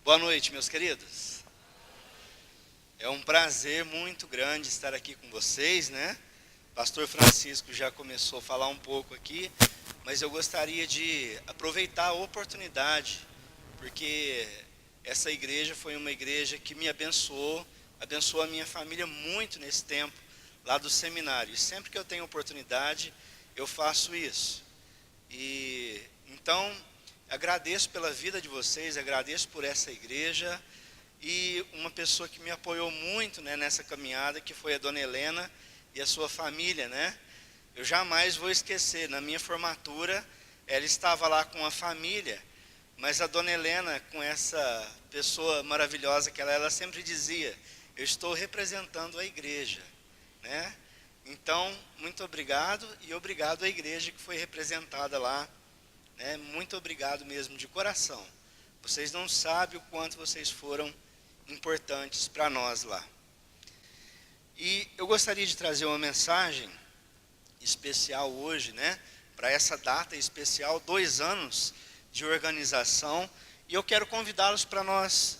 Boa noite, meus queridos. É um prazer muito grande estar aqui com vocês, né? Pastor Francisco já começou a falar um pouco aqui, mas eu gostaria de aproveitar a oportunidade, porque essa igreja foi uma igreja que me abençoou a minha família muito nesse tempo, lá do seminário. E sempre que eu tenho oportunidade, eu faço isso. E então, agradeço pela vida de vocês, agradeço por essa igreja. E uma pessoa que me apoiou muito, né, nessa caminhada, que foi a dona Helena e a sua família, né? Eu jamais vou esquecer, na minha formatura, ela estava lá com a família, mas a dona Helena, com essa pessoa maravilhosa que ela sempre dizia, eu estou representando a igreja, né? Então, muito obrigado e obrigado à igreja que foi representada lá, né? Muito obrigado mesmo, de coração. Vocês não sabem o quanto vocês foram importantes para nós lá. E eu gostaria de trazer uma mensagem especial hoje, né? Para essa data especial, 2 anos de organização. E eu quero convidá-los para nós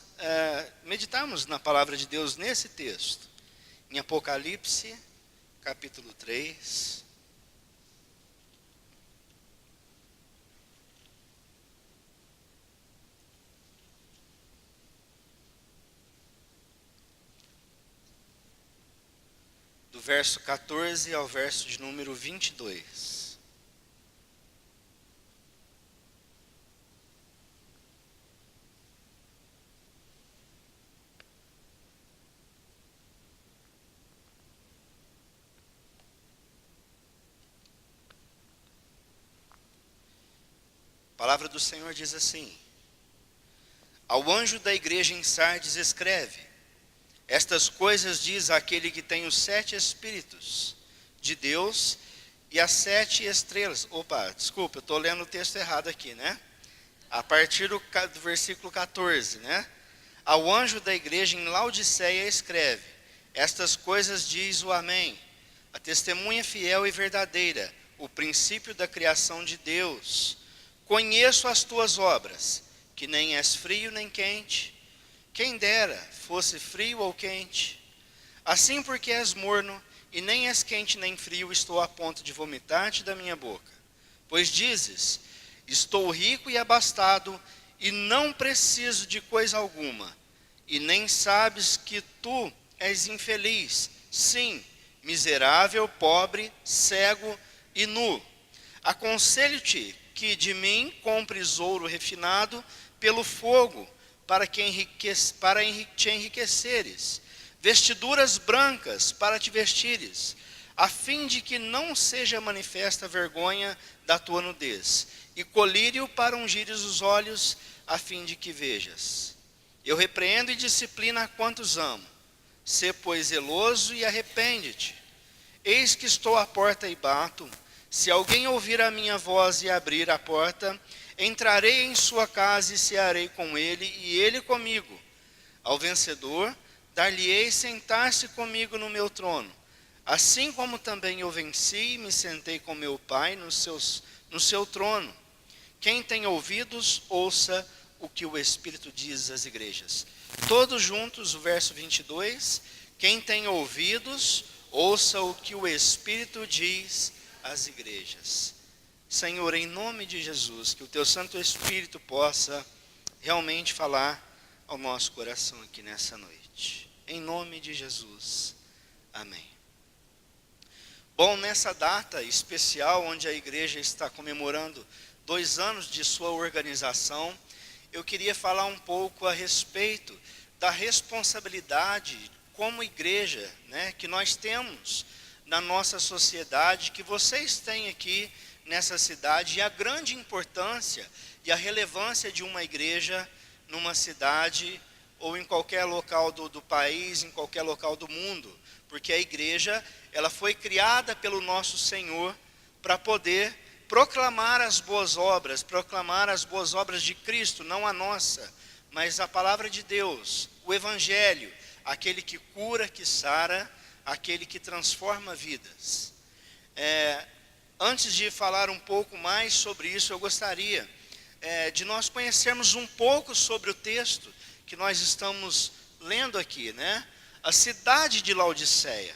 meditarmos na palavra de Deus nesse texto. Em Apocalipse, capítulo 3. Do verso 14 ao verso de número 22. A palavra do Senhor diz assim: ao anjo da igreja em Sardes escreve: estas coisas diz aquele que tem os 7 Espíritos de Deus e as 7 estrelas. Opa, desculpa, eu estou lendo o texto errado aqui, né? A partir do versículo 14, né? Ao anjo da igreja em Laodiceia escreve: estas coisas diz o Amém, a testemunha fiel e verdadeira, o princípio da criação de Deus. Conheço as tuas obras, que nem és frio nem quente. Quem dera fosse frio ou quente. Assim, porque és morno, e nem és quente nem frio, estou a ponto de vomitar-te da minha boca. Pois dizes: estou rico e abastado, e não preciso de coisa alguma. E nem sabes que tu és infeliz, sim, miserável, pobre, cego e nu. Aconselho-te que de mim compres ouro refinado pelo fogo, para te enriqueceres, vestiduras brancas para te vestires, a fim de que não seja manifesta a vergonha da tua nudez, e colírio para ungires os olhos, a fim de que vejas. Eu repreendo e disciplino a quantos amo. Sê, pois, zeloso e arrepende-te. Eis que estou à porta e bato. Se alguém ouvir a minha voz e abrir a porta, entrarei em sua casa e cearei com ele e ele comigo. Ao vencedor, dar-lhe-ei sentar-se comigo no meu trono, assim como também eu venci e me sentei com meu Pai no seu trono. Quem tem ouvidos, ouça o que o Espírito diz às igrejas. Todos juntos, o verso 22. Quem tem ouvidos, ouça o que o Espírito diz às igrejas. Senhor, em nome de Jesus, que o Teu Santo Espírito possa realmente falar ao nosso coração aqui nessa noite. Em nome de Jesus. Amém. Bom, nessa data especial, onde a igreja está comemorando 2 anos de sua organização, eu queria falar um pouco a respeito da responsabilidade como igreja, né, que nós temos na nossa sociedade, que vocês têm aqui nessa cidade, e a grande importância e a relevância de uma igreja numa cidade ou em qualquer local do país, em qualquer local do mundo, porque a igreja, ela foi criada pelo nosso Senhor para poder proclamar as boas obras de Cristo, não a nossa, mas a palavra de Deus, o Evangelho, aquele que cura, que sara, aquele que transforma vidas. Antes de falar um pouco mais sobre isso, eu gostaria de nós conhecermos um pouco sobre o texto que nós estamos lendo aqui, né? A cidade de Laodiceia.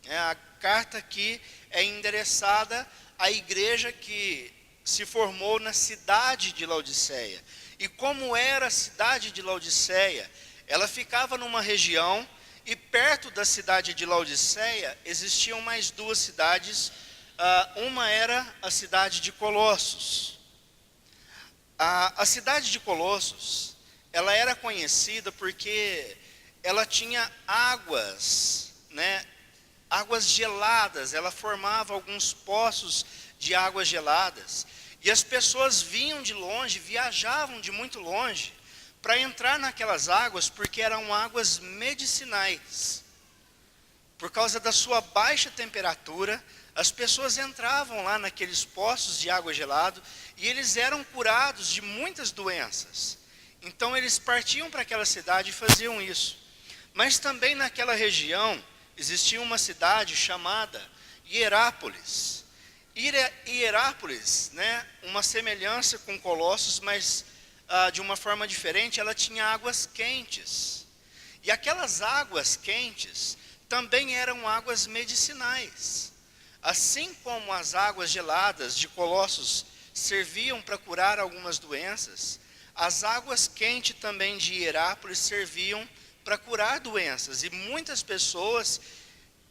A carta aqui é endereçada à igreja que se formou na cidade de Laodiceia. E como era a cidade de Laodiceia? Ela ficava numa região, e perto da cidade de Laodiceia existiam mais duas cidades. Uma era a cidade de Colossos. A cidade de Colossos, ela era conhecida porque ela tinha águas, né? Águas geladas. Ela formava alguns poços de águas geladas. E as pessoas vinham de longe, viajavam de muito longe, para entrar naquelas águas, porque eram águas medicinais. Por causa da sua baixa temperatura, as pessoas entravam lá naqueles poços de água gelada, e eles eram curados de muitas doenças. Então eles partiam para aquela cidade e faziam isso. Mas também naquela região, existia uma cidade chamada Hierápolis. Hierápolis, né, uma semelhança com Colossos, mas de uma forma diferente, ela tinha águas quentes. E aquelas águas quentes também eram águas medicinais. Assim como as águas geladas de Colossos serviam para curar algumas doenças, as águas quentes também de Hierápolis serviam para curar doenças. E muitas pessoas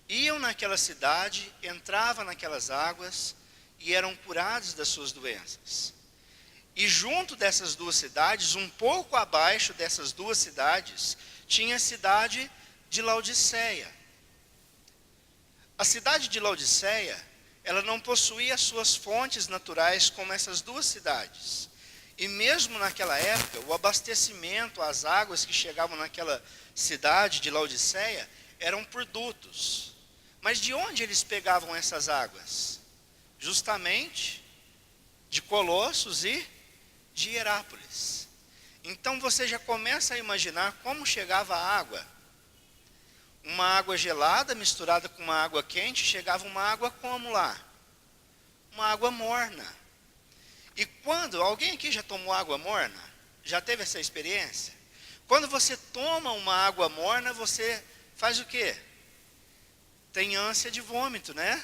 iam naquela cidade, entravam naquelas águas e eram curados das suas doenças. E junto dessas duas cidades, um pouco abaixo dessas duas cidades, tinha a cidade de Laodiceia. A cidade de Laodiceia, ela não possuía suas fontes naturais como essas duas cidades. E mesmo naquela época, o abastecimento, as águas que chegavam naquela cidade de Laodiceia, eram por dutos. Mas de onde eles pegavam essas águas? Justamente de Colossos e de Hierápolis. Então você já começa a imaginar como chegava a água. Uma água gelada misturada com uma água quente, chegava uma água como lá? Uma água morna. E quando, alguém aqui já tomou água morna? Já teve essa experiência? Quando você toma uma água morna, você faz o quê? Tem ânsia de vômito, né?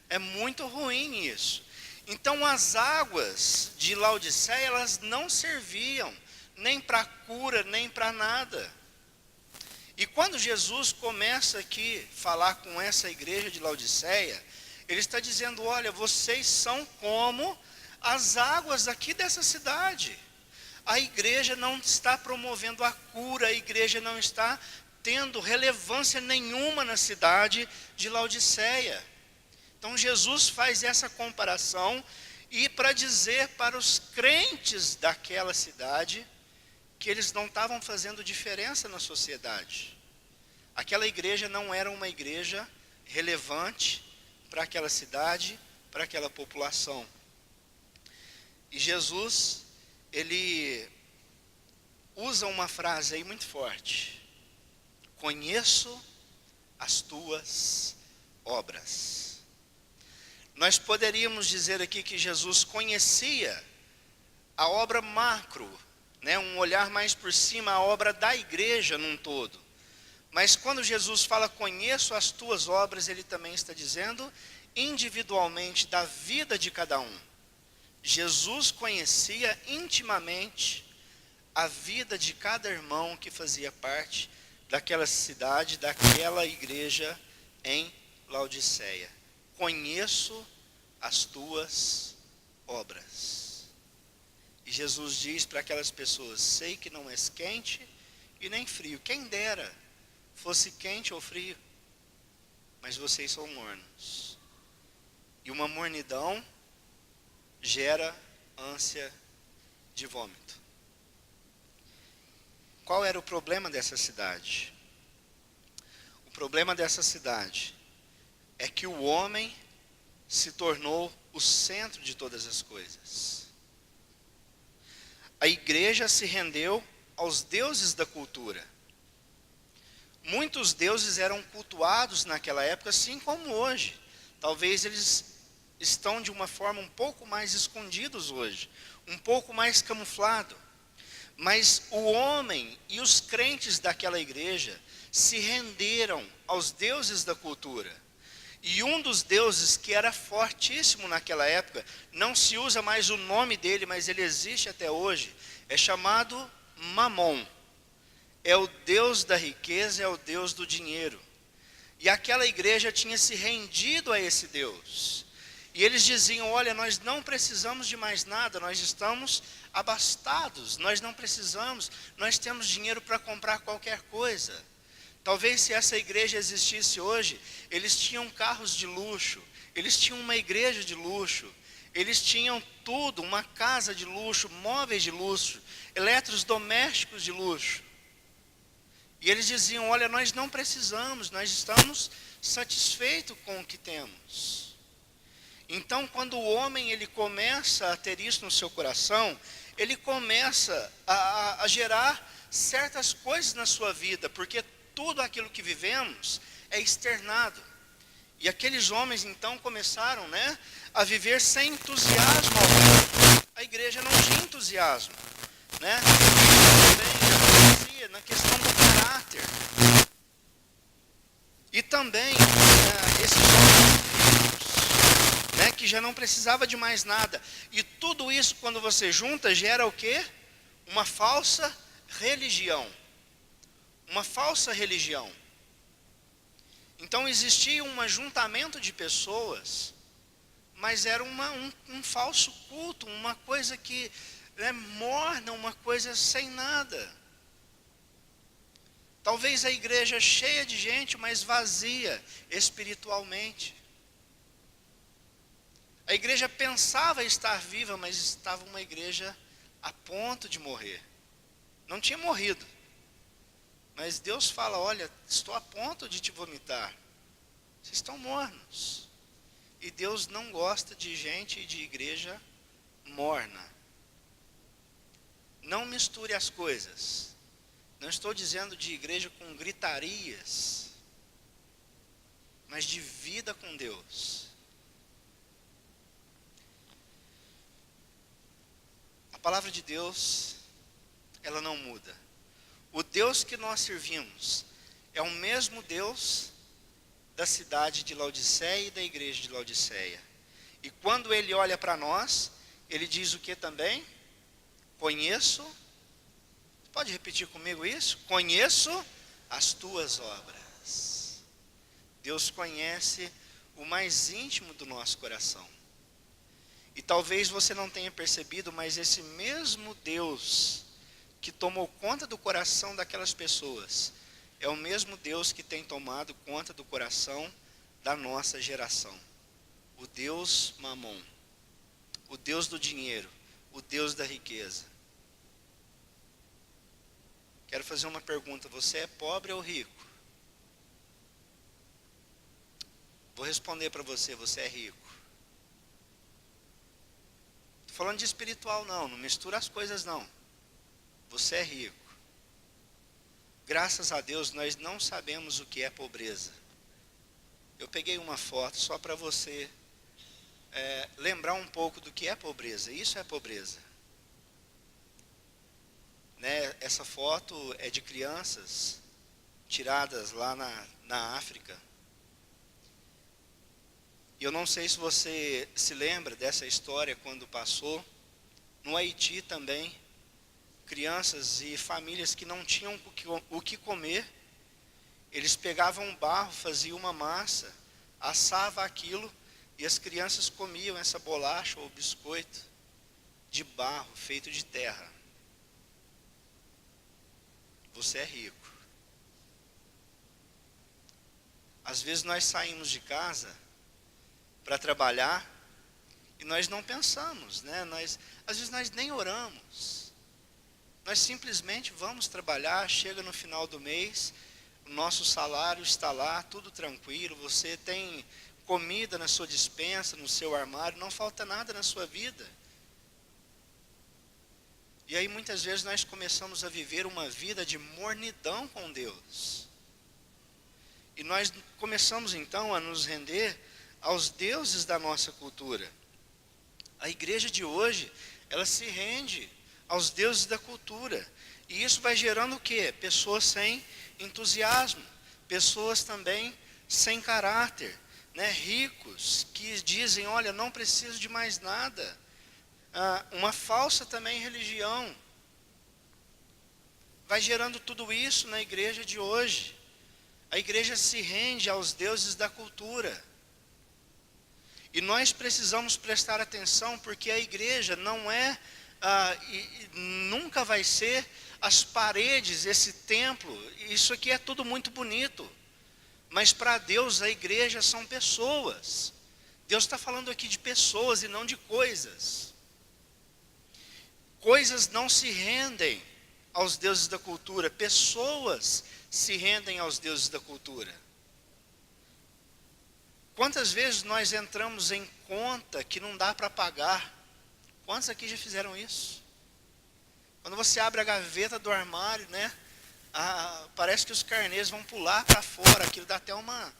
É muito ruim isso. Então as águas de Laodiceia, elas não serviam nem para cura, nem para nada. E quando Jesus começa aqui a falar com essa igreja de Laodiceia, ele está dizendo, olha, vocês são como as águas aqui dessa cidade. A igreja não está promovendo a cura, a igreja não está tendo relevância nenhuma na cidade de Laodiceia. Então Jesus faz essa comparação e para dizer para os crentes daquela cidade que eles não estavam fazendo diferença na sociedade. Aquela igreja não era uma igreja relevante para aquela cidade, para aquela população. E Jesus, ele usa uma frase aí muito forte. Conheço as tuas obras. Nós poderíamos dizer aqui que Jesus conhecia a obra macro, né, um olhar mais por cima, a obra da igreja num todo. Mas quando Jesus fala, conheço as tuas obras, ele também está dizendo individualmente da vida de cada um. Jesus conhecia intimamente a vida de cada irmão que fazia parte daquela cidade, daquela igreja em Laodiceia. Conheço as tuas obras. E Jesus diz para aquelas pessoas, sei que não és quente e nem frio. Quem dera fosse quente ou frio, mas vocês são mornos. E uma mornidão gera ânsia de vômito. Qual era o problema dessa cidade? O problema dessa cidade é que o homem se tornou o centro de todas as coisas. A igreja se rendeu aos deuses da cultura. Muitos deuses eram cultuados naquela época, assim como hoje. Talvez eles estão de uma forma um pouco mais escondidos hoje, um pouco mais camuflado. Mas o homem e os crentes daquela igreja se renderam aos deuses da cultura. E um dos deuses que era fortíssimo naquela época, não se usa mais o nome dele, mas ele existe até hoje, é chamado Mamon. É o deus da riqueza, é o deus do dinheiro. E aquela igreja tinha se rendido a esse Deus. E eles diziam: olha, nós não precisamos de mais nada, nós estamos abastados, nós não precisamos, nós temos dinheiro para comprar qualquer coisa. Talvez se essa igreja existisse hoje, eles tinham carros de luxo, eles tinham uma igreja de luxo, eles tinham tudo, uma casa de luxo, móveis de luxo, eletrodomésticos de luxo. E eles diziam: olha, nós não precisamos, nós estamos satisfeitos com o que temos. Então, quando o homem ele começa a ter isso no seu coração, ele começa a gerar certas coisas na sua vida, porque tudo aquilo que vivemos é externado. E aqueles homens então começaram, a viver sem entusiasmo algum. A igreja não tinha entusiasmo, também na questão do caráter. E também esses homens ricos, que já não precisava de mais nada. E tudo isso, quando você junta, gera o quê? Uma falsa religião. Uma falsa religião. Então existia um ajuntamento de pessoas, mas era um falso culto, uma coisa que morna, uma coisa sem nada. Talvez a igreja cheia de gente, mas vazia espiritualmente. A igreja pensava estar viva, mas estava uma igreja a ponto de morrer. Não tinha morrido. Mas Deus fala: olha, estou a ponto de te vomitar. Vocês estão mornos. E Deus não gosta de gente e de igreja morna. Não misture as coisas. Não estou dizendo de igreja com gritarias, mas de vida com Deus. A palavra de Deus, ela não muda. O Deus que nós servimos é o mesmo Deus da cidade de Laodiceia e da igreja de Laodiceia. E quando ele olha para nós, ele diz o que também? Conheço, pode repetir comigo isso? Conheço as tuas obras. Deus conhece o mais íntimo do nosso coração. E talvez você não tenha percebido, mas esse mesmo Deus que tomou conta do coração daquelas pessoas, é o mesmo Deus que tem tomado conta do coração da nossa geração. O Deus Mamon, o Deus do dinheiro, o Deus da riqueza. Quero fazer uma pergunta: você é pobre ou rico? Vou responder para você: você é rico. Estou falando de espiritual não mistura as coisas não. Você é rico. Graças a Deus nós não sabemos o que é pobreza. Eu peguei uma foto só para você lembrar um pouco do que é pobreza. Isso é pobreza. Essa foto é de crianças tiradas lá na África. E eu não sei se você se lembra dessa história quando passou. No Haiti também. Crianças e famílias que não tinham o que comer, eles pegavam barro, faziam uma massa, assavam aquilo e as crianças comiam essa bolacha ou biscoito de barro feito de terra. Você é rico. Às vezes nós saímos de casa para trabalhar e nós não pensamos, às vezes nós nem oramos. Nós simplesmente vamos trabalhar, chega no final do mês, o nosso salário está lá, tudo tranquilo, você tem comida na sua despensa, no seu armário, não falta nada na sua vida. E aí muitas vezes nós começamos a viver uma vida de mornidão com Deus. E nós começamos então a nos render aos deuses da nossa cultura. A igreja de hoje, ela se rende aos deuses da cultura. E isso vai gerando o quê? Pessoas sem entusiasmo, pessoas também sem caráter, né? Ricos que dizem, olha, não preciso de mais nada. Uma falsa também religião. Vai gerando tudo isso na igreja de hoje. A igreja se rende aos deuses da cultura. E nós precisamos prestar atenção, porque a igreja não é, e nunca vai ser as paredes, esse templo. Isso aqui é tudo muito bonito. Mas para Deus a igreja são pessoas. Deus está falando aqui de pessoas e não de coisas. Coisas não se rendem aos deuses da cultura, pessoas se rendem aos deuses da cultura. Quantas vezes nós entramos em conta que não dá para pagar? Quantos aqui já fizeram isso? Quando você abre a gaveta do armário, né? Parece que os carnês vão pular para fora, aquilo dá até uma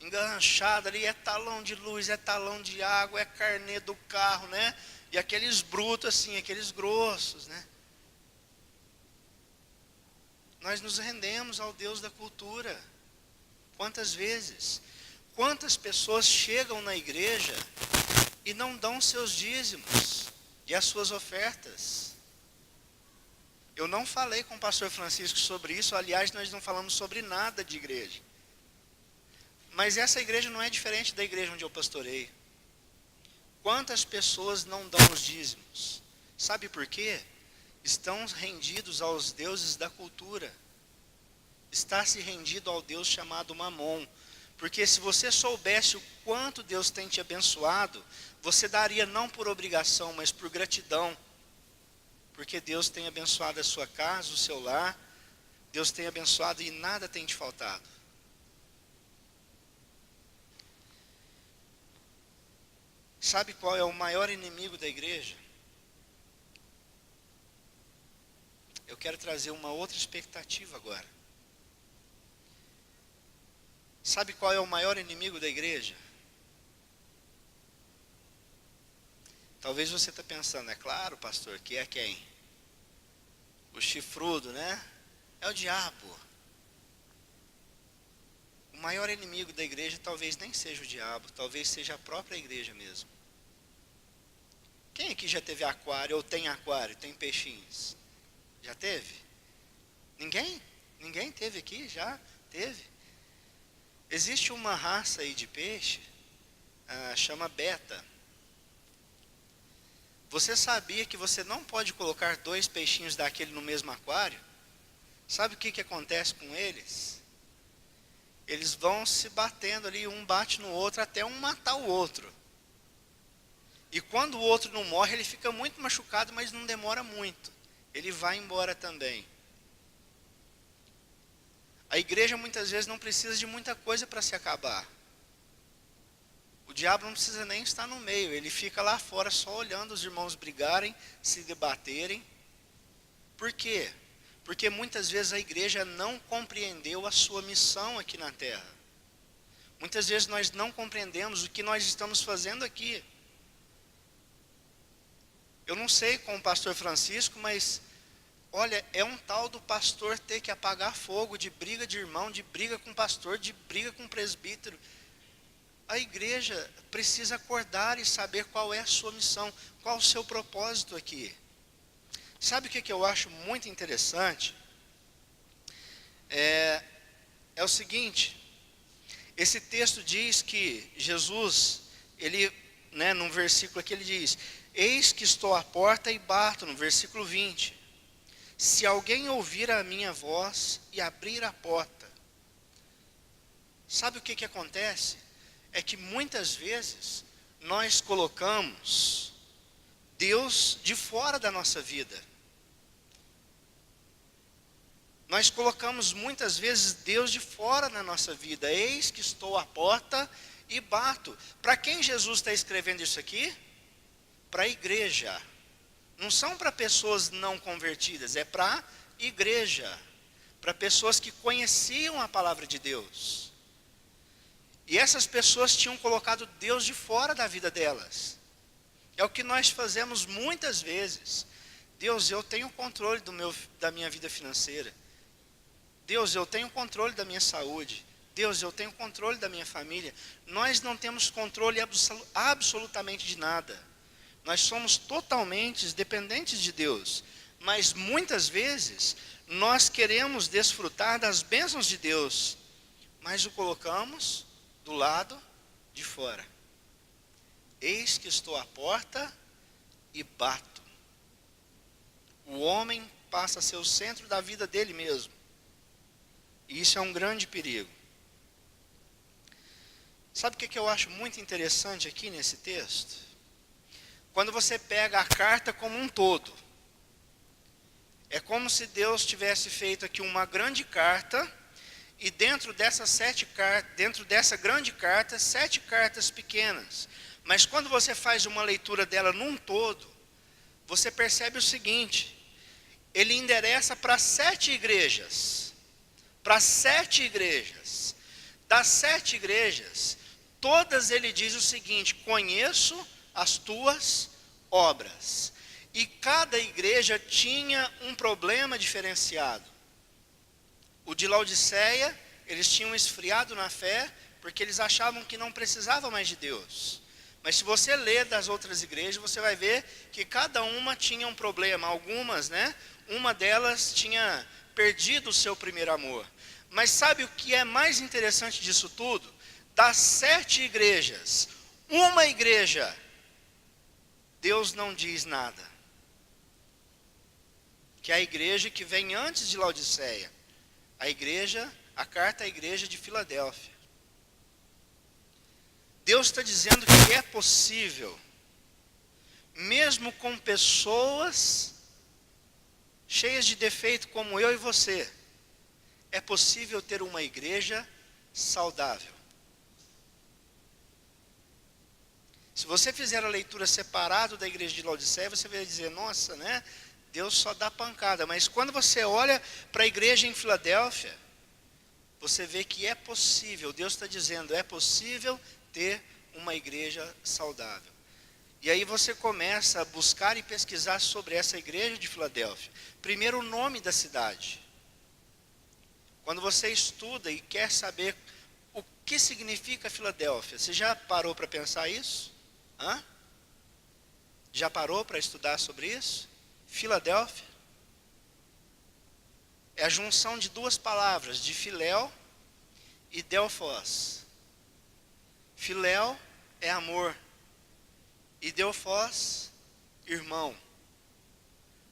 enganchada ali, é talão de luz, é talão de água, é carnê do carro, né? E aqueles brutos assim, aqueles grossos, né? Nós nos rendemos ao Deus da cultura. Quantas vezes? Quantas pessoas chegam na igreja e não dão seus dízimos e as suas ofertas? Eu não falei com o pastor Francisco sobre isso, aliás, nós não falamos sobre nada de igreja. Mas essa igreja não é diferente da igreja onde eu pastoreio. Quantas pessoas não dão os dízimos? Sabe por quê? Estão rendidos aos deuses da cultura. Está se rendido ao Deus chamado Mamon. Porque se você soubesse o quanto Deus tem te abençoado, você daria não por obrigação, mas por gratidão. Porque Deus tem abençoado a sua casa, o seu lar. Deus tem abençoado e nada tem te faltado. Sabe qual é o maior inimigo da igreja? Eu quero trazer uma outra expectativa agora. Sabe qual é o maior inimigo da igreja? Talvez você está pensando, é claro, pastor, que é quem? O chifrudo, né? É o diabo. O maior inimigo da igreja talvez nem seja o diabo, talvez seja a própria igreja mesmo. Quem aqui já teve aquário ou tem aquário, tem peixinhos? Já teve? Ninguém? Ninguém teve aqui? Já teve? Existe uma raça aí de peixe, chama beta. Você sabia que você não pode colocar 2 peixinhos daquele no mesmo aquário? Sabe o que acontece com eles? Eles vão se batendo ali, um bate no outro até um matar o outro. E quando o outro não morre, ele fica muito machucado, mas não demora muito. Ele vai embora também. A igreja muitas vezes não precisa de muita coisa para se acabar. O diabo não precisa nem estar no meio, ele fica lá fora só olhando os irmãos brigarem, se debaterem. Por quê? Porque muitas vezes a igreja não compreendeu a sua missão aqui na terra. Muitas vezes nós não compreendemos o que nós estamos fazendo aqui. Eu não sei com o pastor Francisco, mas olha, é um tal do pastor ter que apagar fogo de briga de irmão, de briga com pastor, de briga com presbítero. A igreja precisa acordar e saber qual é a sua missão, qual o seu propósito aqui. Sabe o que eu acho muito interessante? É o seguinte, esse texto diz que Jesus, ele, né, num versículo aqui ele diz, eis que estou à porta e bato, no versículo 20. Se alguém ouvir a minha voz e abrir a porta. Sabe o que acontece? É que muitas vezes nós colocamos Deus de fora da nossa vida. Nós colocamos muitas vezes Deus de fora na nossa vida. Eis que estou à porta e bato. Para quem Jesus está escrevendo isso aqui? Para a igreja. Não são para pessoas não convertidas, é para a igreja. Para pessoas que conheciam a palavra de Deus. E essas pessoas tinham colocado Deus de fora da vida delas. É o que nós fazemos muitas vezes. Deus, eu tenho controle da minha vida financeira. Deus, eu tenho controle da minha saúde. Deus, eu tenho controle da minha família. Nós não temos controle absolutamente de nada. Nós somos totalmente dependentes de Deus. Mas muitas vezes nós queremos desfrutar das bênçãos de Deus, mas o colocamos do lado de fora. Eis que estou à porta e bato. O homem passa a ser o centro da vida dele mesmo. E isso é um grande perigo. Sabe o que eu acho muito interessante aqui nesse texto? Quando você pega a carta como um todo. É como se Deus tivesse feito aqui uma grande carta, e dentro dessa grande carta, 7 cartas pequenas. Mas quando você faz uma leitura dela num todo, você percebe o seguinte: ele endereça para 7 igrejas. Para 7 igrejas. Das 7 igrejas, todas ele diz o seguinte: conheço as tuas obras. E cada igreja tinha um problema diferenciado. O de Laodiceia, eles tinham esfriado na fé, porque eles achavam que não precisavam mais de Deus. Mas se você ler das outras igrejas, você vai ver que cada uma tinha um problema. Algumas, uma delas tinha perdido o seu primeiro amor. Mas sabe o que é mais interessante disso tudo? Das 7 igrejas, uma igreja, Deus não diz nada. Que é a igreja que vem antes de Laodiceia. A carta à igreja de Filadélfia. Deus está dizendo que é possível, mesmo com pessoas cheias de defeito como eu e você, é possível ter uma igreja saudável. Se você fizer a leitura separado da igreja de Laodiceia, você vai dizer, nossa, Deus só dá pancada. Mas quando você olha para a igreja em Filadélfia, você vê que é possível. Deus está dizendo, é possível ter uma igreja saudável. E aí você começa a buscar e pesquisar sobre essa igreja de Filadélfia. Primeiro, o nome da cidade. Quando você estuda e quer saber o que significa Filadélfia, você já parou para pensar isso? Já parou para estudar sobre isso? Filadélfia é a junção de 2 palavras, de filéu e delfos. Filéu é amor e delfos, irmão.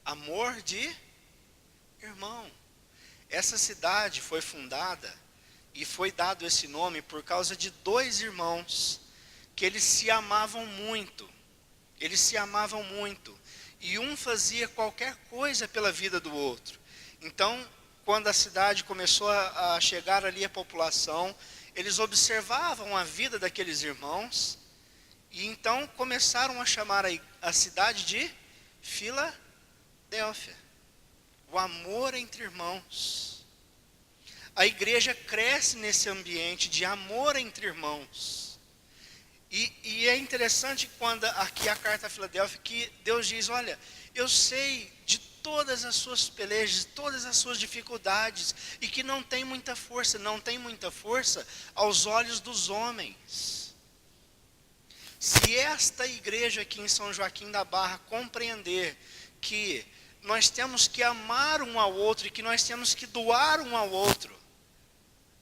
Amor de irmão. Essa cidade foi fundada e foi dado esse nome por causa de 2 irmãos que eles se amavam muito. Eles se amavam muito. E um fazia qualquer coisa pela vida do outro. Então, quando a cidade começou a chegar ali a população, eles observavam a vida daqueles irmãos, e então começaram a chamar a cidade de Filadélfia. O amor entre irmãos. A igreja cresce nesse ambiente de amor entre irmãos. E é interessante quando aqui a carta a Filadélfia, que Deus diz, olha, eu sei de todas as suas pelejas, todas as suas dificuldades, e que não tem muita força aos olhos dos homens. Se esta igreja aqui em São Joaquim da Barra compreender que nós temos que amar um ao outro e que nós temos que doar um ao outro,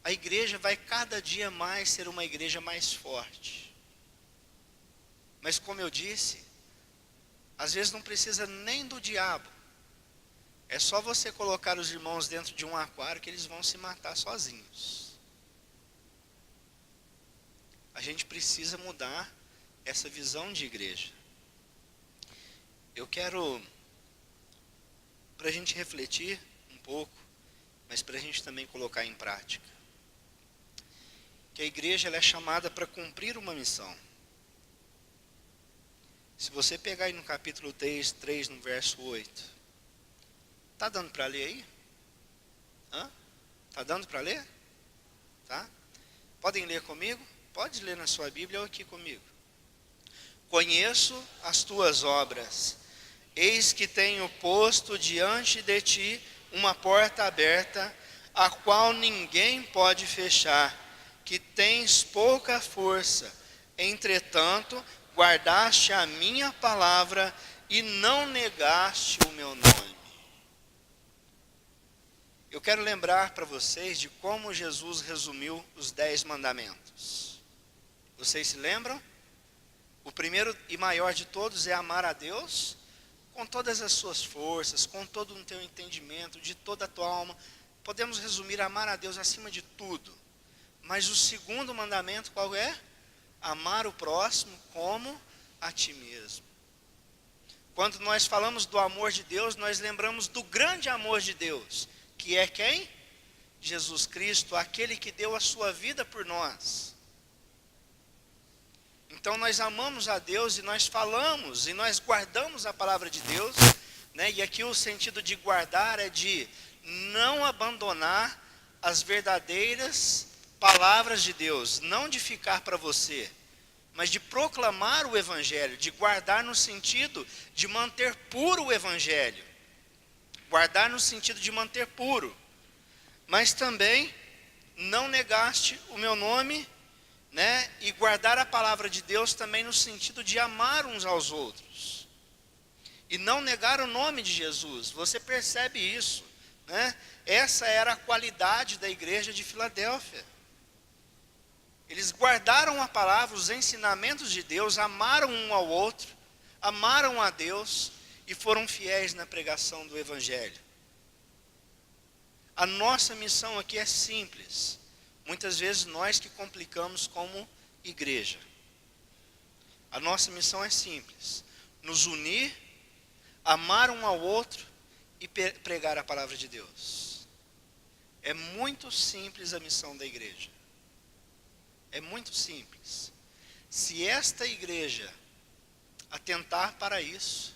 a igreja vai cada dia mais ser uma igreja mais forte. Mas como eu disse, às vezes não precisa nem do diabo. É só você colocar os irmãos dentro de um aquário que eles vão se matar sozinhos. A gente precisa mudar essa visão de igreja. Eu quero, para a gente refletir um pouco, mas para a gente também colocar em prática, que a igreja ela é chamada para cumprir uma missão. Se você pegar aí no capítulo 3, no verso 8. Está dando para ler aí? Está dando para ler? Tá? Podem ler comigo? Pode ler na sua Bíblia ou aqui comigo. Conheço as tuas obras. Eis que tenho posto diante de ti uma porta aberta, a qual ninguém pode fechar, que tens pouca força. Entretanto, guardaste a minha palavra e não negaste o meu nome. Eu quero lembrar para vocês de como Jesus resumiu os 10 mandamentos. Vocês se lembram? O primeiro e maior de todos é amar a Deus com todas as suas forças, com todo o teu entendimento, de toda a tua alma. Podemos resumir amar a Deus acima de tudo. Mas o segundo mandamento qual é? Amar o próximo como a ti mesmo. Quando nós falamos do amor de Deus, nós lembramos do grande amor de Deus, que é quem? Jesus Cristo, aquele que deu a sua vida por nós. Então nós amamos a Deus e nós falamos e nós guardamos a palavra de Deus, né? E aqui o sentido de guardar é de não abandonar as verdadeiras palavras de Deus, não de ficar para você, mas de proclamar o Evangelho, de guardar no sentido de manter puro o Evangelho, guardar no sentido de manter puro, mas também não negaste o meu nome, né? E guardar a palavra de Deus também no sentido de amar uns aos outros e não negar o nome de Jesus. Você percebe isso, né? Essa era a qualidade da igreja de Filadélfia. Eles guardaram a palavra, os ensinamentos de Deus, amaram um ao outro, amaram a Deus e foram fiéis na pregação do Evangelho. A nossa missão aqui é simples. Muitas vezes nós que complicamos como igreja. A nossa missão é simples: nos unir, amar um ao outro e pregar a palavra de Deus. É muito simples a missão da igreja. É muito simples. Se esta igreja atentar para isso,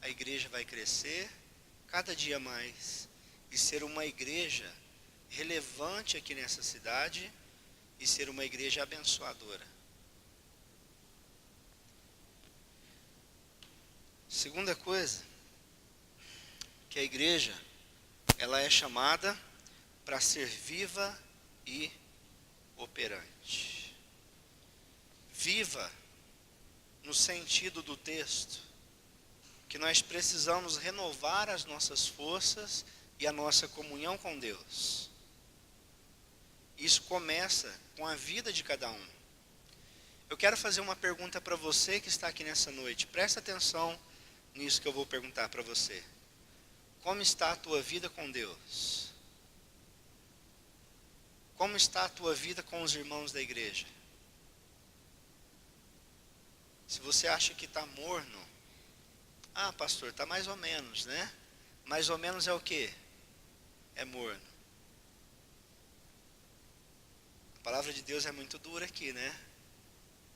a igreja vai crescer cada dia mais e ser uma igreja relevante aqui nessa cidade e ser uma igreja abençoadora. Segunda coisa, que a igreja, ela é chamada para ser viva e operante. Viva no sentido do texto, que nós precisamos renovar as nossas forças e a nossa comunhão com Deus. Isso começa com a vida de cada um. Eu quero fazer uma pergunta para você que está aqui nessa noite. Presta atenção nisso que eu vou perguntar para você. Como está a tua vida com Deus? Como está a tua vida com os irmãos da igreja? Se você acha que está morno, pastor, está mais ou menos, né? Mais ou menos é o quê? É morno. A palavra de Deus é muito dura aqui, né?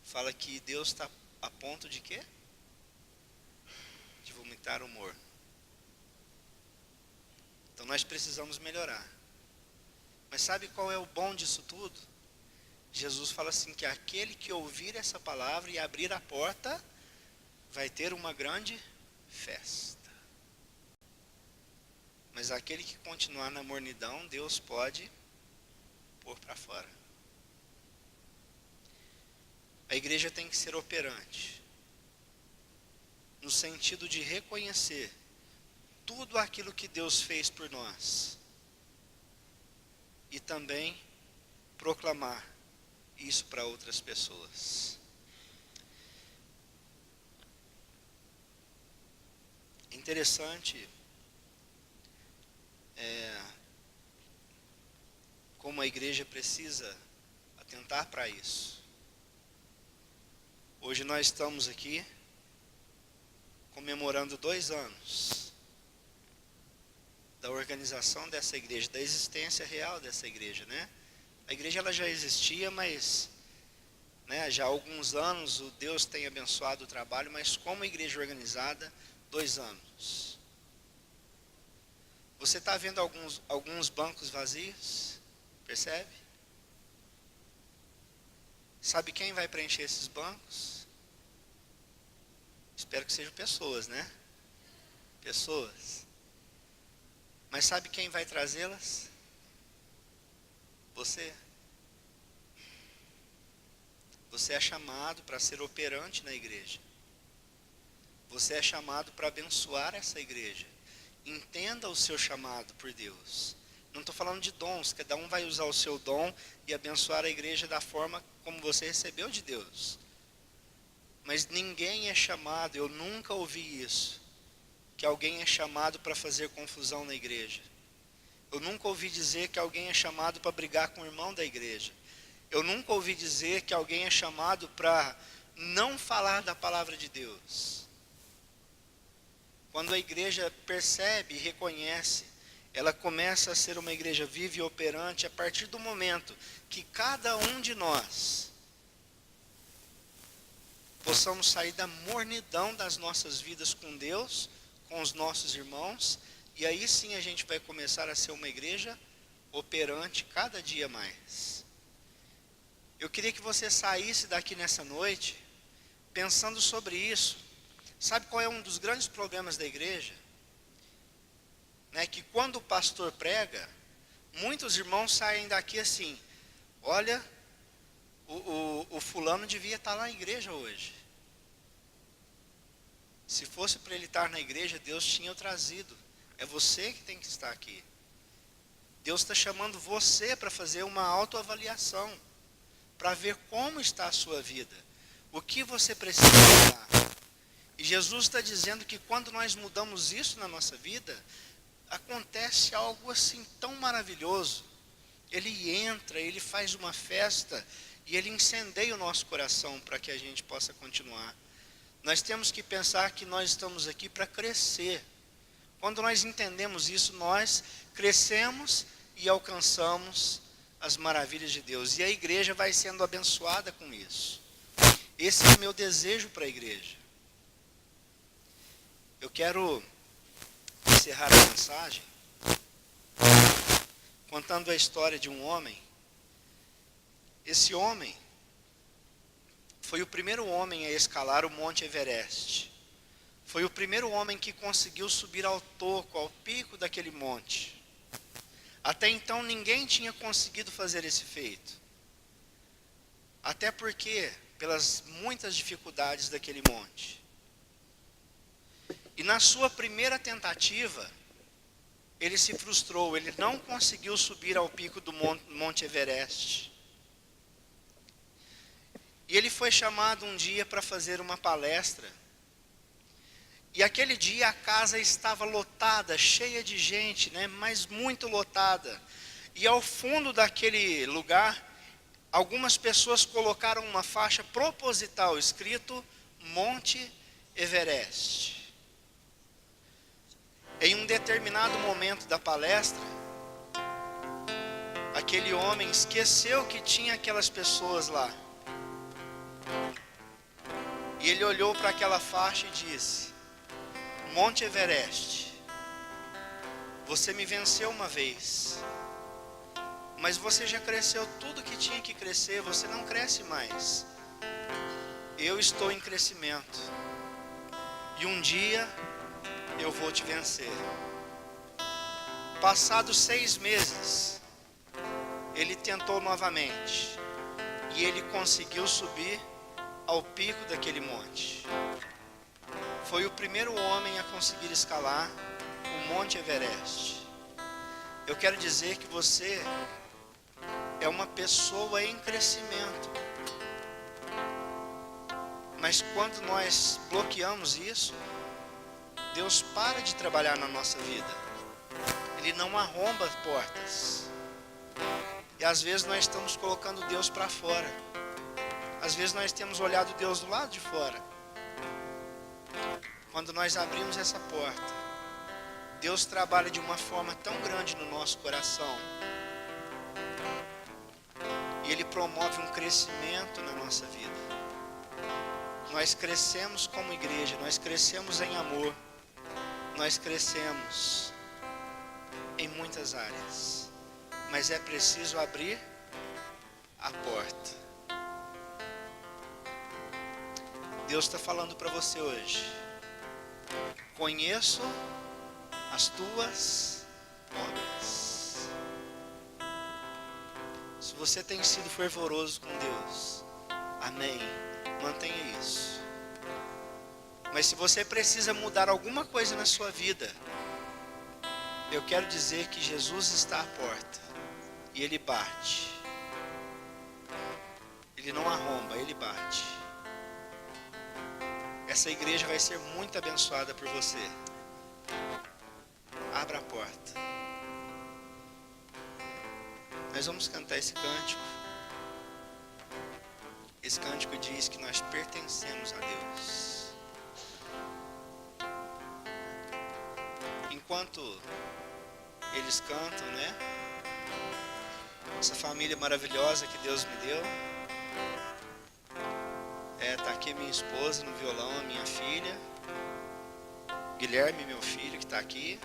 Fala que Deus está a ponto de quê? De vomitar o morno. Então nós precisamos melhorar. Mas sabe qual é o bom disso tudo? Jesus fala assim que aquele que ouvir essa palavra e abrir a porta, vai ter uma grande festa. Mas aquele que continuar na mornidão, Deus pode pôr para fora. A igreja tem que ser operante, no sentido de reconhecer tudo aquilo que Deus fez por nós e também proclamar isso para outras pessoas. Interessante como a igreja precisa atentar para isso. Hoje nós estamos aqui comemorando 2 anos da organização dessa igreja, da existência real dessa igreja, né? A igreja ela já existia, mas já há alguns anos o Deus tem abençoado o trabalho, mas como igreja organizada, 2 anos. Você está vendo alguns bancos vazios? Percebe? Sabe quem vai preencher esses bancos? Espero que sejam pessoas, né? Pessoas. Mas sabe quem vai trazê-las? Você. Você é chamado para ser operante na igreja. Você é chamado para abençoar essa igreja. Entenda o seu chamado por Deus. Não estou falando de dons, cada um vai usar o seu dom e abençoar a igreja da forma como você recebeu de Deus. Mas ninguém é chamado, eu nunca ouvi isso, que alguém é chamado para fazer confusão na igreja. Eu nunca ouvi dizer que alguém é chamado para brigar com o irmão da igreja. Eu nunca ouvi dizer que alguém é chamado para não falar da palavra de Deus. Quando a igreja percebe e reconhece, ela começa a ser uma igreja viva e operante a partir do momento que cada um de nós possamos sair da mornidão das nossas vidas com Deus, com os nossos irmãos, e aí sim a gente vai começar a ser uma igreja operante cada dia mais. Eu queria que você saísse daqui nessa noite pensando sobre isso. Sabe qual é um dos grandes problemas da igreja? Que quando o pastor prega, muitos irmãos saem daqui assim: olha, o fulano devia estar lá na igreja hoje. Se fosse para ele estar na igreja, Deus tinha o trazido. É você que tem que estar aqui. Deus está chamando você para fazer uma autoavaliação, para ver como está a sua vida, o que você precisa mudar. E Jesus está dizendo que quando nós mudamos isso na nossa vida, acontece algo assim tão maravilhoso. Ele entra, ele faz uma festa e ele incendeia o nosso coração para que a gente possa continuar. Nós temos que pensar que nós estamos aqui para crescer. Quando nós entendemos isso, nós crescemos e alcançamos as maravilhas de Deus. E a igreja vai sendo abençoada com isso. Esse é o meu desejo para a igreja. Eu quero encerrar a mensagem contando a história de um homem. Esse homem foi o primeiro homem a escalar o Monte Everest. Foi o primeiro homem que conseguiu subir ao toco, ao pico daquele monte. Até então ninguém tinha conseguido fazer esse feito. Até porque, pelas muitas dificuldades daquele monte. E na sua primeira tentativa, ele se frustrou, ele não conseguiu subir ao pico do Monte Everest. E ele foi chamado um dia para fazer uma palestra. E aquele dia a casa estava lotada, cheia de gente, mas muito lotada. E ao fundo daquele lugar, algumas pessoas colocaram uma faixa proposital, escrito Monte Everest. Em um determinado momento da palestra, aquele homem esqueceu que tinha aquelas pessoas lá. E ele olhou para aquela faixa e disse: Monte Everest, você me venceu uma vez, mas você já cresceu tudo que tinha que crescer, você não cresce mais. Eu estou em crescimento, e um dia eu vou te vencer. Passados 6 meses, ele tentou novamente, e ele conseguiu subir ao pico daquele monte. Foi o primeiro homem a conseguir escalar o Monte Everest. Eu quero dizer que você é uma pessoa em crescimento. Mas quando nós bloqueamos isso, Deus para de trabalhar na nossa vida. Ele não arromba as portas. E às vezes nós estamos colocando Deus para fora. Às vezes nós temos olhado Deus do lado de fora. Quando nós abrimos essa porta, Deus trabalha de uma forma tão grande no nosso coração. E Ele promove um crescimento na nossa vida. Nós crescemos como igreja, nós crescemos em amor. Nós crescemos em muitas áreas. Mas é preciso abrir a porta. Deus está falando para você hoje. Conheço as tuas obras. Se você tem sido fervoroso com Deus, amém, mantenha isso. Mas se você precisa mudar alguma coisa na sua vida, eu quero dizer que Jesus está à porta e Ele bate. Ele não arromba, Ele bate. Essa igreja vai ser muito abençoada por você. Abra a porta. Nós vamos cantar esse cântico. Esse cântico diz que nós pertencemos a Deus. Enquanto eles cantam, né? Essa família maravilhosa que Deus me deu. Tá aqui minha esposa no violão, a minha filha. Guilherme, meu filho, que está aqui.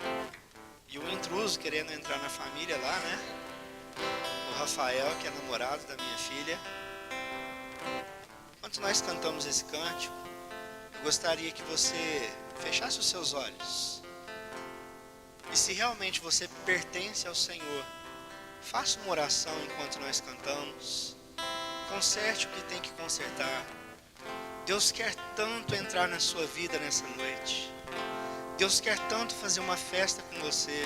E o intruso querendo entrar na família lá, né? O Rafael, que é namorado da minha filha. Enquanto nós cantamos esse cântico, eu gostaria que você fechasse os seus olhos. E se realmente você pertence ao Senhor, faça uma oração enquanto nós cantamos. Conserte o que tem que consertar. Deus quer tanto entrar na sua vida nessa noite. Deus quer tanto fazer uma festa com você.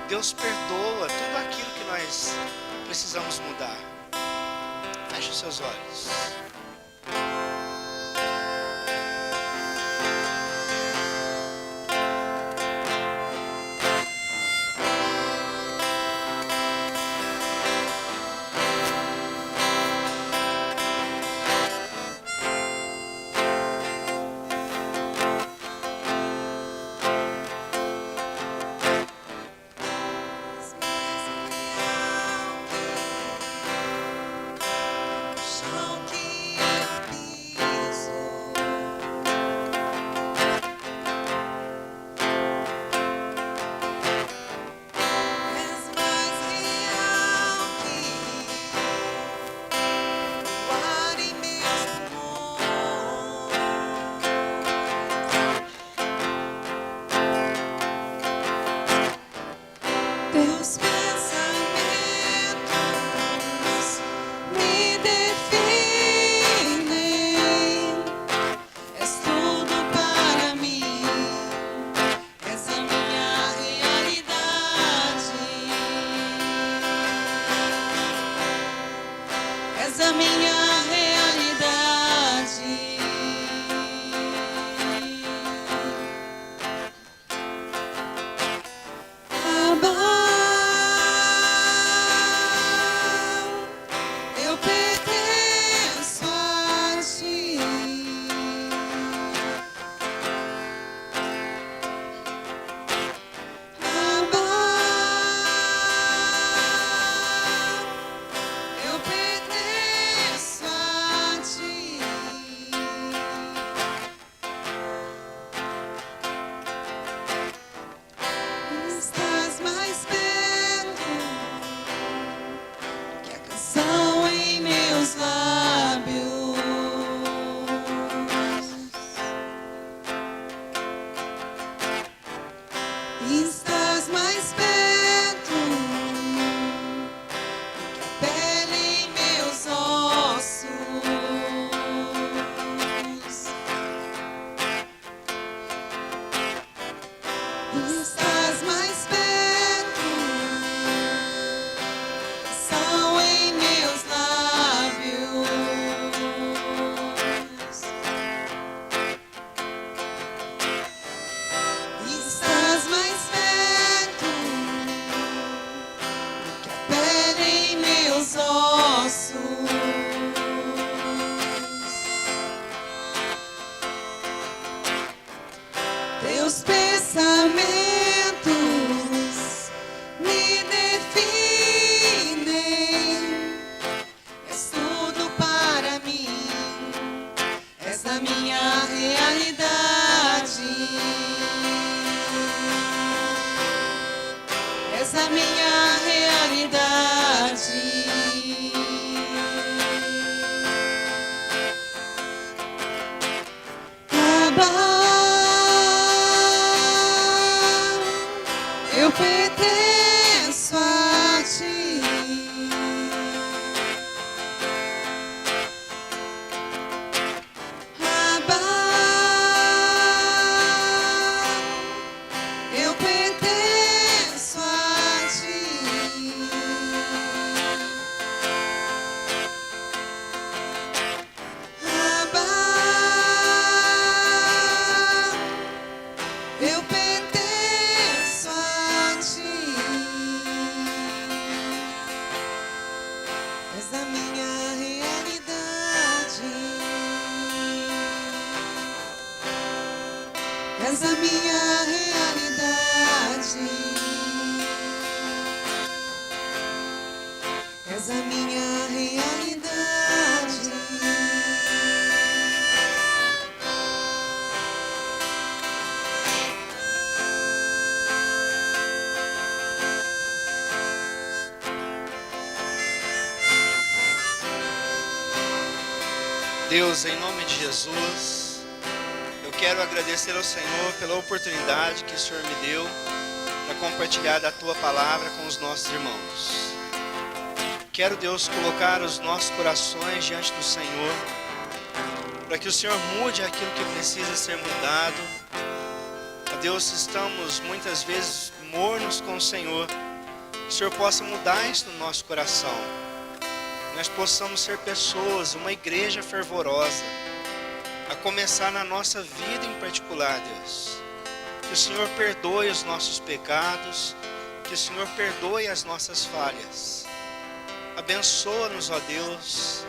Deus perdoa tudo aquilo que nós precisamos mudar. Feche os seus olhos. eu pertenço a ti. Abba, eu pertenço a ti. Abba, eu pertenço a ti. És a minha realidade. És a minha realidade. És a minha realidade. Deus, em nome de Jesus, eu quero agradecer ao Senhor pela oportunidade que o Senhor me deu para compartilhar da Tua palavra com os nossos irmãos. Quero, Deus, colocar os nossos corações diante do Senhor, para que o Senhor mude aquilo que precisa ser mudado. Ó Deus, estamos muitas vezes mornos com o Senhor, que o Senhor possa mudar isso no nosso coração. Nós possamos ser pessoas, uma igreja fervorosa, a começar na nossa vida em particular, Deus. Que o Senhor perdoe os nossos pecados, que o Senhor perdoe as nossas falhas. Abençoa-nos, ó Deus,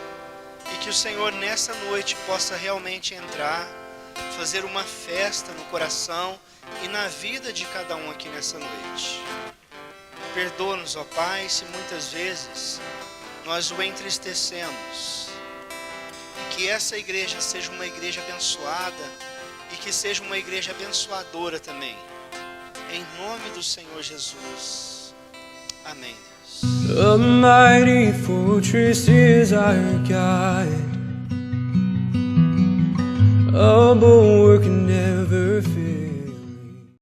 e que o Senhor nessa noite possa realmente entrar, fazer uma festa no coração e na vida de cada um aqui nessa noite. Perdoa-nos, ó Pai, se muitas vezes nós o entristecemos, e que essa igreja seja uma igreja abençoada, e que seja uma igreja abençoadora também, em nome do Senhor Jesus, amém, Deus. A mighty fortress is our God, a bulwark never fails.